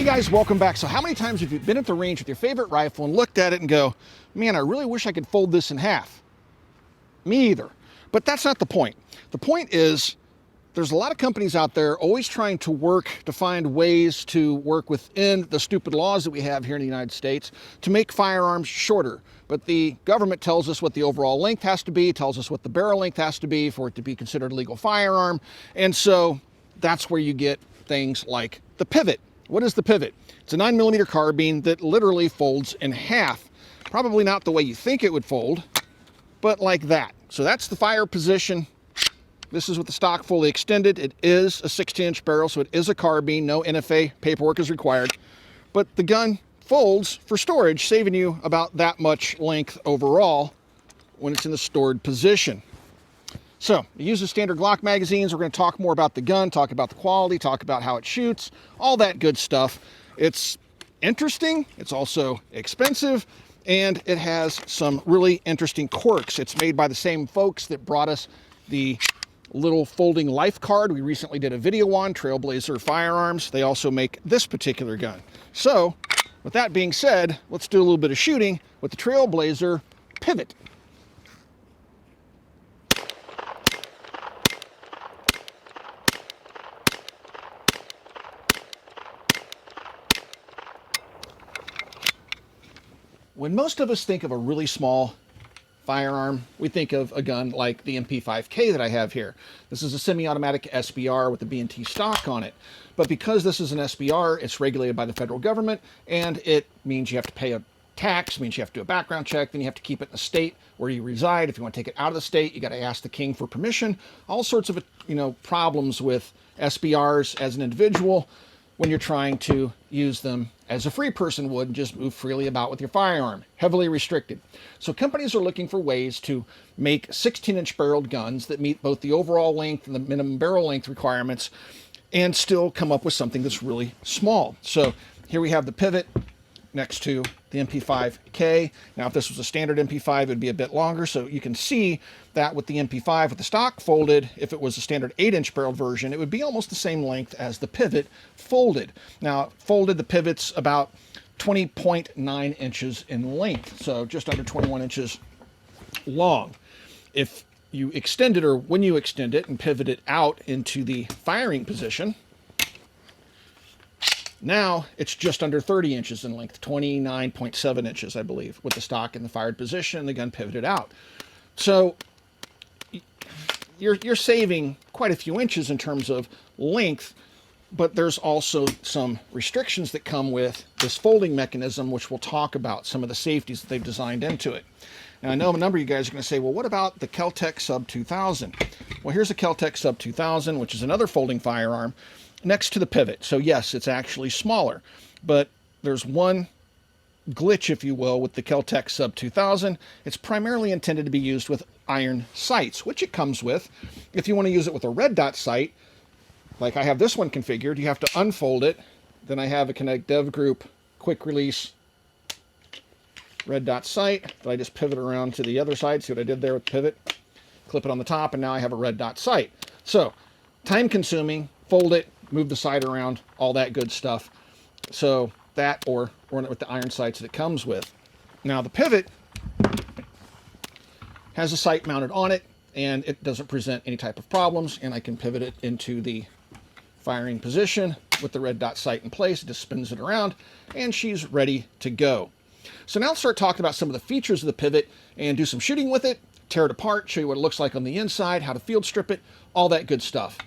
Hey guys, welcome back. So how many times have you been at the range with your favorite rifle and looked at it and go, man, I really wish I could fold this in half? Me either. But that's not the point. The point is there's a lot of companies out there always trying to work to find ways to work within the stupid laws that we have here in the United States to make firearms shorter. But the government tells us what the overall length has to be, tells us what the barrel length has to be for it to be considered a legal firearm. And so that's where you get things like the Pivot. What is the Pivot? It's a 9mm carbine that literally folds in half. Probably not the way you think it would fold, but like that. So that's the fire position. This is with the stock fully extended. It is a 16-inch barrel, so it is a carbine. No NFA paperwork is required. But the gun folds for storage, saving you about that much length overall when it's in the stored position. So, it uses standard Glock magazines. We're going to talk more about the gun, talk about the quality, talk about how it shoots, all that good stuff. It's interesting, it's also expensive, and it has some really interesting quirks. It's made by the same folks that brought us the little folding life card we recently did a video on, Trailblazer Firearms. They also make this particular gun. So, with that being said, let's do a little bit of shooting with the Trailblazer Pivot. When most of us think of a really small firearm, we think of a gun like the MP5K that I have here. This is a semi-automatic SBR with a B&T stock on it. But because this is an SBR, it's regulated by the federal government, and it means you have to pay a tax, means you have to do a background check, then you have to keep it in the state where you reside. If you want to take it out of the state, you got to ask the king for permission. All sorts of, problems with SBRs as an individual when you're trying to use them as a free person would and just move freely about with your firearm. Heavily restricted. So companies are looking for ways to make 16-inch barreled guns that meet both the overall length and the minimum barrel length requirements and still come up with something that's really small. So here we have the Pivot next to the MP5K. Now, if this was a standard MP5, it would be a bit longer. So you can see that with the MP5, with the stock folded, if it was a standard 8-inch barrel version, it would be almost the same length as the Pivot folded. Now, folded, the Pivot's about 20.9 inches in length, so just under 21 inches long. If you extend it, or when you extend it and pivot it out into the firing position, now it's just under 30 inches in length, 29.7 inches, I believe, with the stock in the fired position and the gun pivoted out. So you're saving quite a few inches in terms of length, but there's also some restrictions that come with this folding mechanism, which we'll talk about, some of the safeties that they've designed into it. Now, I know a number of you guys are going to say, well, what about the Kel-Tec Sub 2000? Well, here's a Kel-Tec Sub 2000, which is another folding firearm, next to the Pivot. So yes, it's actually smaller, but there's one glitch, if you will, with the Kel-Tec Sub 2000. It's primarily intended to be used with iron sights, which it comes with. If you want to use it with a red dot sight, like I have this one configured, you have to unfold it. Then I have a Connect Dev Group quick release red dot sight that I just pivot around to the other side. See what I did there with the Pivot? Clip it on the top, and now I have a red dot sight. So, time consuming, fold it, move the sight around, all that good stuff. So that, or with the iron sights that it comes with. Now the Pivot has a sight mounted on it, and it doesn't present any type of problems, and I can pivot it into the firing position with the red dot sight in place. It just spins it around, and she's ready to go. So now let's start talking about some of the features of the Pivot and do some shooting with it, tear it apart, show you what it looks like on the inside, how to field strip it, all that good stuff.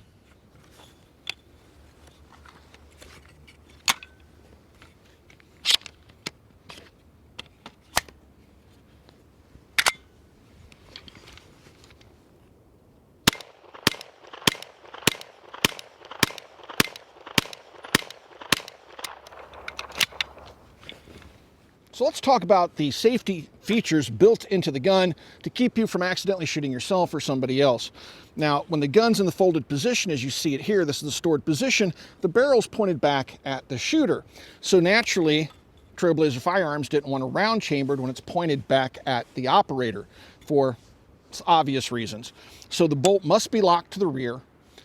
So let's talk about the safety features built into the gun to keep you from accidentally shooting yourself or somebody else. Now, when the gun's in the folded position, as you see it here, this is the stored position, the barrel's pointed back at the shooter. So naturally, Trailblazer Firearms didn't want a round chambered when it's pointed back at the operator for obvious reasons. So the bolt must be locked to the rear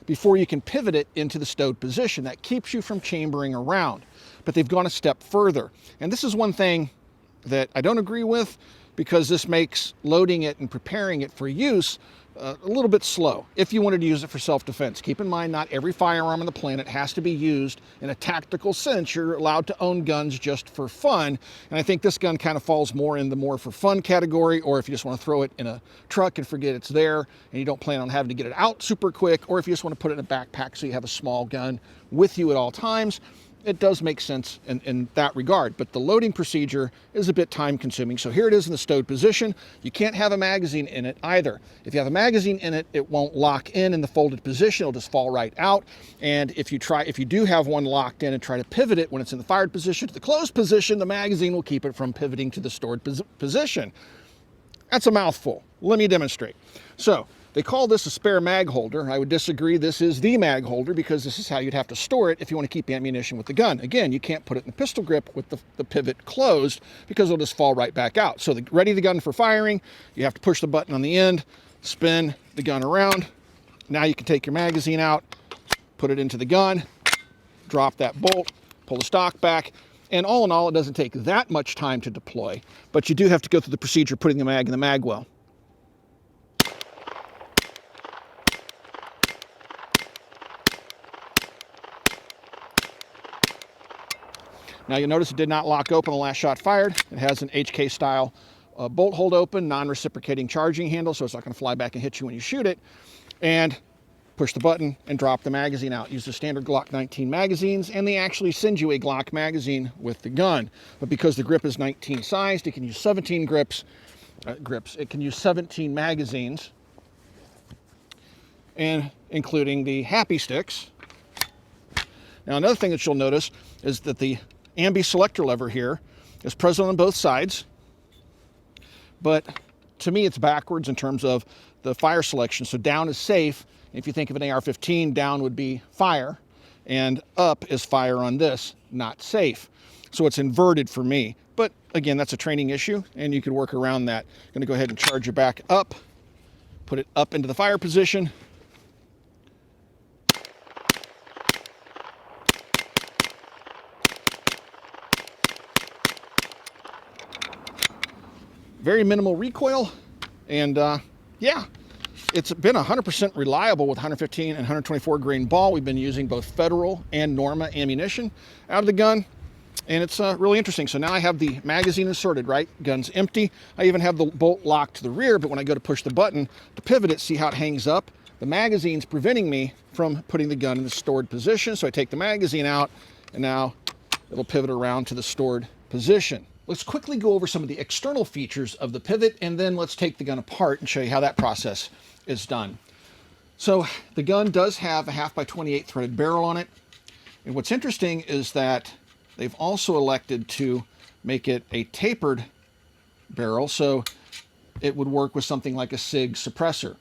before you can pivot it into the stowed position. That keeps you from chambering around. but they've gone a step further. And this is one thing that I don't agree with, because this makes loading it and preparing it for use a little bit slow if you wanted to use it for self-defense. Keep in mind, not every firearm on the planet has to be used in a tactical sense. You're allowed to own guns just for fun, and I think this gun kind of falls more in the more for fun category, or if you just want to throw it in a truck and forget it's there and you don't plan on having to get it out super quick, or if you just want to put it in a backpack so you have a small gun with you at all times. It does make sense in that regard, but the loading procedure is a bit time consuming. So here it is in the stowed position. You can't have a magazine in it either. If you have a magazine in it, it won't lock in the folded position. It'll just fall right out. And if you do have one locked in and try to pivot it when it's in the fired position to the closed position, the magazine will keep it from pivoting to the stored position. That's a mouthful. Let me demonstrate. So they call this a spare mag holder. I would disagree. This is the mag holder, because this is how you'd have to store it if you want to keep ammunition with the gun. Again, you can't put it in the pistol grip with the pivot closed, because it'll just fall right back out. So ready the gun for firing, you have to push the button on the end, spin the gun around. Now you can take your magazine out, put it into the gun, drop that bolt, pull the stock back. And all in all, it doesn't take that much time to deploy, but you do have to go through the procedure of putting the mag in the mag well. Now you'll notice it did not lock open the last shot fired. It has an HK style bolt hold open, non-reciprocating charging handle, so it's not going to fly back and hit you when you shoot it. And push the button and drop the magazine out. Use the standard Glock 19 magazines, and they actually send you a Glock magazine with the gun. But because the grip is 19 sized, it can use 17 grips. It can use 17 magazines, and including the happy sticks. Now another thing that you'll notice is that the ambi selector lever here is present on both sides, but to me it's backwards in terms of the fire selection. So down is safe. If you think of an AR-15, down would be fire, and up is fire on this, not safe. So it's inverted for me. But again, that's a training issue, and you could work around that. I'm going to go ahead and charge your back up, put it up into the fire position. Very minimal recoil, and yeah, it's been 100% reliable with 115 and 124 grain ball. We've been using both Federal and Norma ammunition out of the gun, and it's really interesting. So now I have the magazine inserted, right? Gun's empty. I even have the bolt locked to the rear, but when I go to push the button to pivot it, see how it hangs up? The magazine's preventing me from putting the gun in the stored position. So I take the magazine out, and now it'll pivot around to the stored position. Let's quickly go over some of the external features of the pivot, and then let's take the gun apart and show you how that process is done. So the gun does have a 1/2x28 threaded barrel on it. And what's interesting is that they've also elected to make it a tapered barrel, so it would work with something like a SIG suppressor.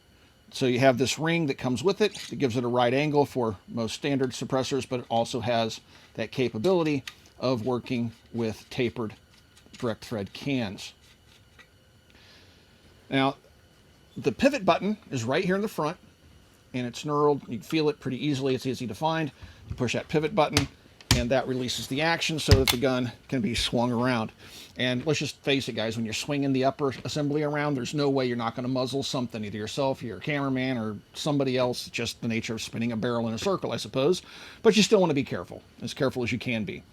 So you have this ring that comes with it that gives it a right angle for most standard suppressors, but it also has that capability of working with tapered direct thread cans. Now, the pivot button is right here in the front, and it's knurled. You can feel it pretty easily. It's easy to find. You push that pivot button, and that releases the action so that the gun can be swung around. And let's just face it, guys, when you're swinging the upper assembly around, there's no way you're not going to muzzle something, either yourself, your cameraman, or somebody else. It's just the nature of spinning a barrel in a circle, I suppose. But you still want to be careful as you can be.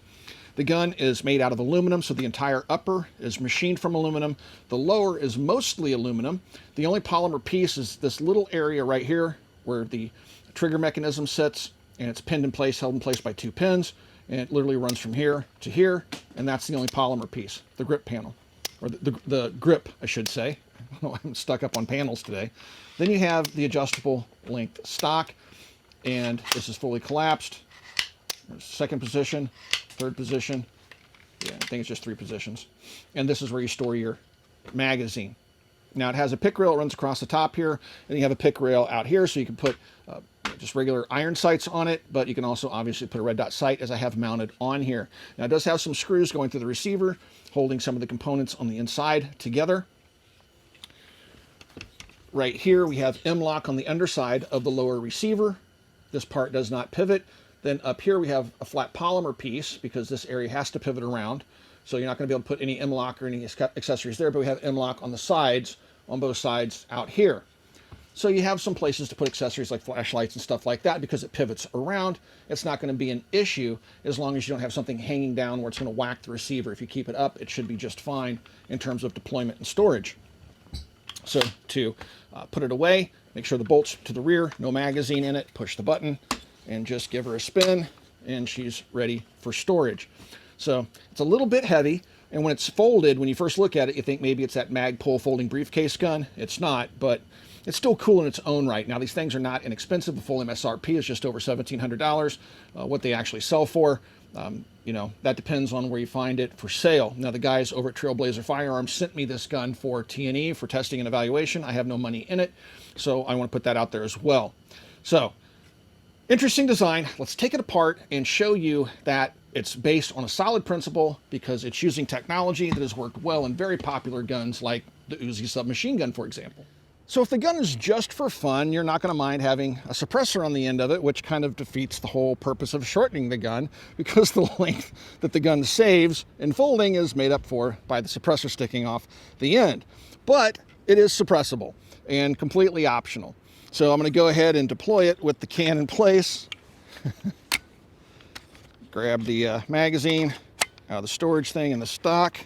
The gun is made out of aluminum, so the entire upper is machined from aluminum. The lower is mostly aluminum. The only polymer piece is this little area right here where the trigger mechanism sits, and it's pinned in place, held in place by 2 pins, and it literally runs from here to here, and that's the only polymer piece, the grip panel, or the grip, I should say. I don't know, I'm stuck up on panels today. Then you have the adjustable length stock, and this is fully collapsed. There's second position, third position. Yeah, I think it's just 3 positions. And this is where you store your magazine. Now it has a pick rail that runs across the top here, and you have a pick rail out here, so you can put just regular iron sights on it, but you can also obviously put a red dot sight, as I have mounted on here. Now it does have some screws going through the receiver, holding some of the components on the inside together. Right here we have M-lock on the underside of the lower receiver. This part does not pivot, Then up here we have a flat polymer piece because this area has to pivot around. So you're not going to be able to put any M-lock or any accessories there, but we have M-lock on the sides, on both sides out here. So you have some places to put accessories like flashlights and stuff like that because it pivots around. It's not going to be an issue as long as you don't have something hanging down where it's going to whack the receiver. If you keep it up, it should be just fine in terms of deployment and storage. So to put it away, make sure the bolt's to the rear, no magazine in it, push the button, and just give her a spin, and she's ready for storage. So it's a little bit heavy, and when it's folded, when you first look at it, you think maybe it's that Magpul folding briefcase gun. It's not, but it's still cool in its own right. Now, these things are not inexpensive. The full MSRP is just over $1,700. What they actually sell for, you know, that depends on where you find it for sale. Now, the guys over at Trailblazer Firearms sent me this gun for T&E, for testing and evaluation. I have no money in it, so I want to put that out there as well. So, interesting design. Let's take it apart and show you that it's based on a solid principle because it's using technology that has worked well in very popular guns like the Uzi submachine gun, for example. So if the gun is just for fun, you're not going to mind having a suppressor on the end of it, which kind of defeats the whole purpose of shortening the gun because the length that the gun saves in folding is made up for by the suppressor sticking off the end. But it is suppressible and completely optional. So I'm going to go ahead and deploy it with the can in place. Grab the magazine out of the storage thing in the stock,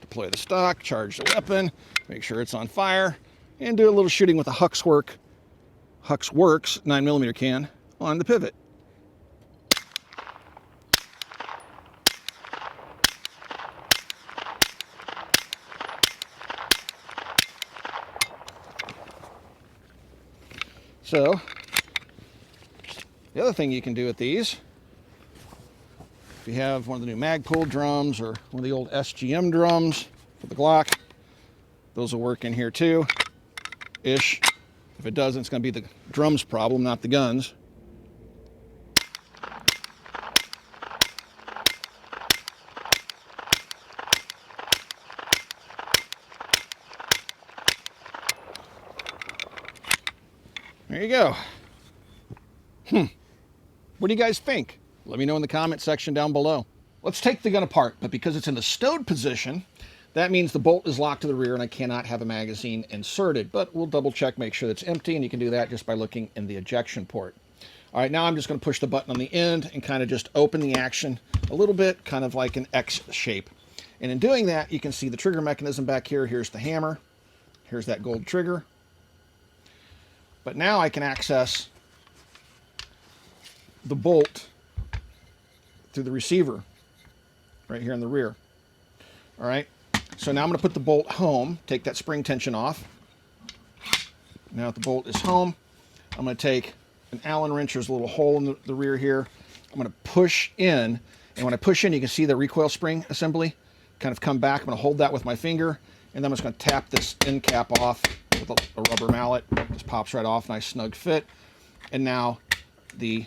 deploy the stock, charge the weapon, make sure it's on fire, and do a little shooting with a Hux Works 9mm can on the pivot. So, the other thing you can do with these, if you have one of the new Magpul drums or one of the old SGM drums for the Glock, those will work in here too. Ish. If it doesn't, it's going to be the drums problem, not the guns. There you go. What do you guys think? Let me know in the comment section down below. Let's take the gun apart, but because it's in the stowed position, that means the bolt is locked to the rear and I cannot have a magazine inserted, but we'll double check, make sure it's empty, and you can do that just by looking in the ejection port. All right, now I'm just going to push the button on the end and kind of just open the action a little bit, kind of like an X shape. And in doing that, you can see the trigger mechanism back here. Here's the hammer. Here's that gold trigger. But now I can access the bolt through the receiver right here in the rear. All right. So now I'm going to put the bolt home, take that spring tension off. Now that the bolt is home, I'm going to take an Allen wrench. There's a little hole in the rear here. I'm going to push in, and when I push in, you can see the recoil spring assembly kind of come back. I'm going to hold that with my finger, and then I'm just going to tap this end cap off with a rubber mallet. Just pops right off, nice snug fit. And now the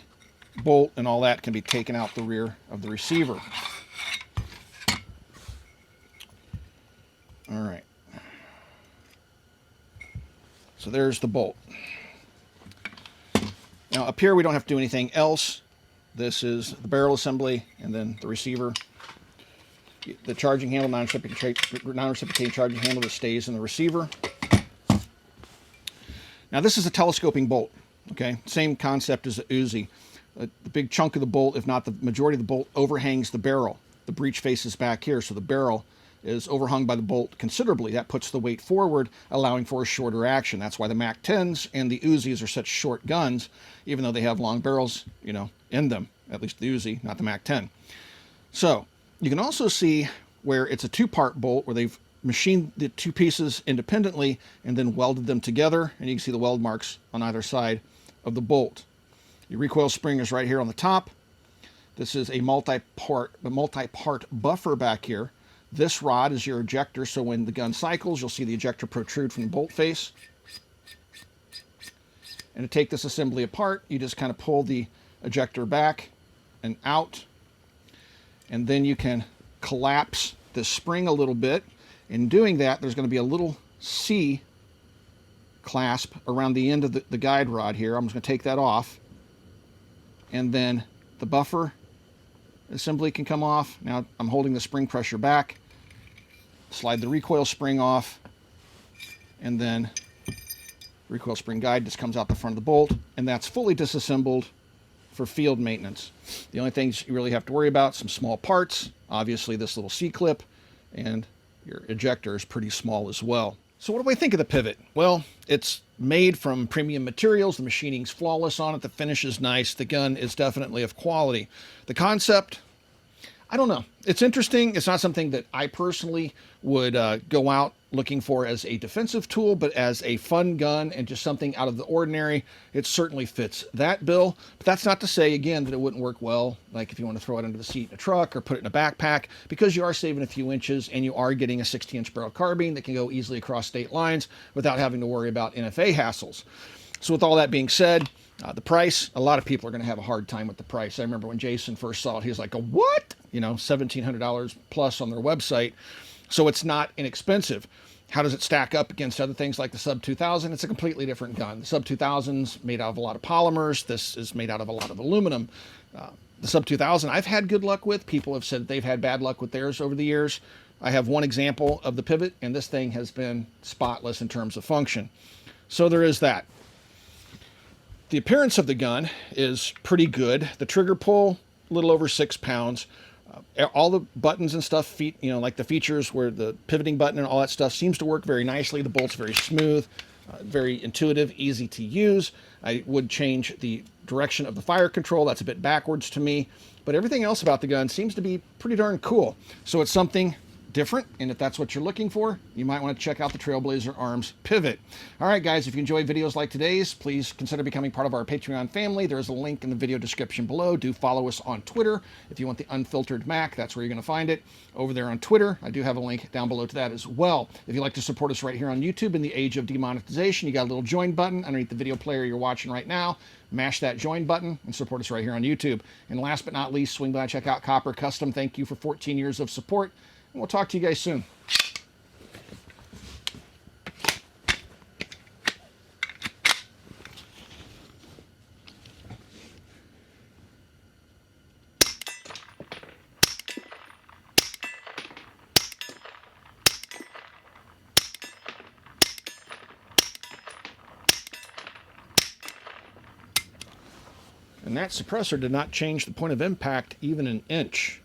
bolt and all that can be taken out the rear of the receiver. All right. So there's the bolt. Now up here we don't have to do anything else. This is the barrel assembly and then the receiver. The charging handle, non-reciprocating charging handle that stays in the receiver. Now this is a telescoping bolt, okay? Same concept as the Uzi. The big chunk of the bolt, if not the majority of the bolt, overhangs the barrel. The breech faces back here, so the barrel is overhung by the bolt considerably. That puts the weight forward, allowing for a shorter action. That's why the MAC-10s and the Uzis are such short guns, even though they have long barrels, you know, in them. At least the Uzi, not the MAC-10. So you can also see where it's a two-part bolt, where they've machined the two pieces independently and then welded them together, and you can see the weld marks on either side of the bolt. Your recoil spring is right here on the top. This is a multi-part buffer back here. This rod is your ejector, so when the gun cycles, you'll see the ejector protrude from the bolt face. And to take this assembly apart, you just kind of pull the ejector back and out, and then you can collapse the spring a little bit. In doing that, there's going to be a little C clasp around the end of the guide rod here. I'm just going to take that off and then the buffer assembly can come off. Now I'm holding the spring pressure back. Slide the recoil spring off, and then recoil spring guide just comes out the front of the bolt, and that's fully disassembled for field maintenance. The only things you really have to worry about, some small parts, obviously this little C-clip, and your ejector is pretty small as well. So what do I think of the Pivot? Well, it's made from premium materials. The machining's flawless on it. The finish is nice. The gun is definitely of quality. The concept, I don't know. It's interesting. It's not something that I personally would go out looking for as a defensive tool, but as a fun gun and just something out of the ordinary, it certainly fits that bill. But that's not to say, again, that it wouldn't work well, like if you want to throw it under the seat in a truck or put it in a backpack, because you are saving a few inches and you are getting a 60-inch barrel carbine that can go easily across state lines without having to worry about NFA hassles. So with all that being said, the price, a lot of people are going to have a hard time with the price. I remember when Jason first saw it, he was like, what? You know, $1,700 plus on their website. So it's not inexpensive. How does it stack up against other things like the Sub 2000? It's a completely different gun. The Sub 2000's made out of a lot of polymers. This is made out of a lot of aluminum. The Sub 2000 I've had good luck with. People have said they've had bad luck with theirs over the years. I have one example of the Pivot, and this thing has been spotless in terms of function. So there is that. The appearance of the gun is pretty good. The trigger pull, a little over 6 pounds. All the buttons and stuff, you know, like the features where the pivoting button and all that stuff seems to work very nicely. The bolt's very smooth, very intuitive, easy to use. I would change the direction of the fire control. That's a bit backwards to me, but everything else about the gun seems to be pretty darn cool. So it's something different, and if that's what you're looking for, you might want to check out the Trailblazer Arms Pivot. All right, guys, if you enjoy videos like today's, please consider becoming part of our Patreon family. There's a link in the video description below. Do follow us on Twitter. If you want the Unfiltered Mac, that's where you're going to find it. Over there on Twitter, I do have a link down below to that as well. If you'd like to support us right here on YouTube in the age of demonetization, you got a little join button underneath the video player you're watching right now. Mash that join button and support us right here on YouTube. And last but not least, swing by and check out Copper Custom. Thank you for 14 years of support. We'll talk to you guys soon. And that suppressor did not change the point of impact even an inch.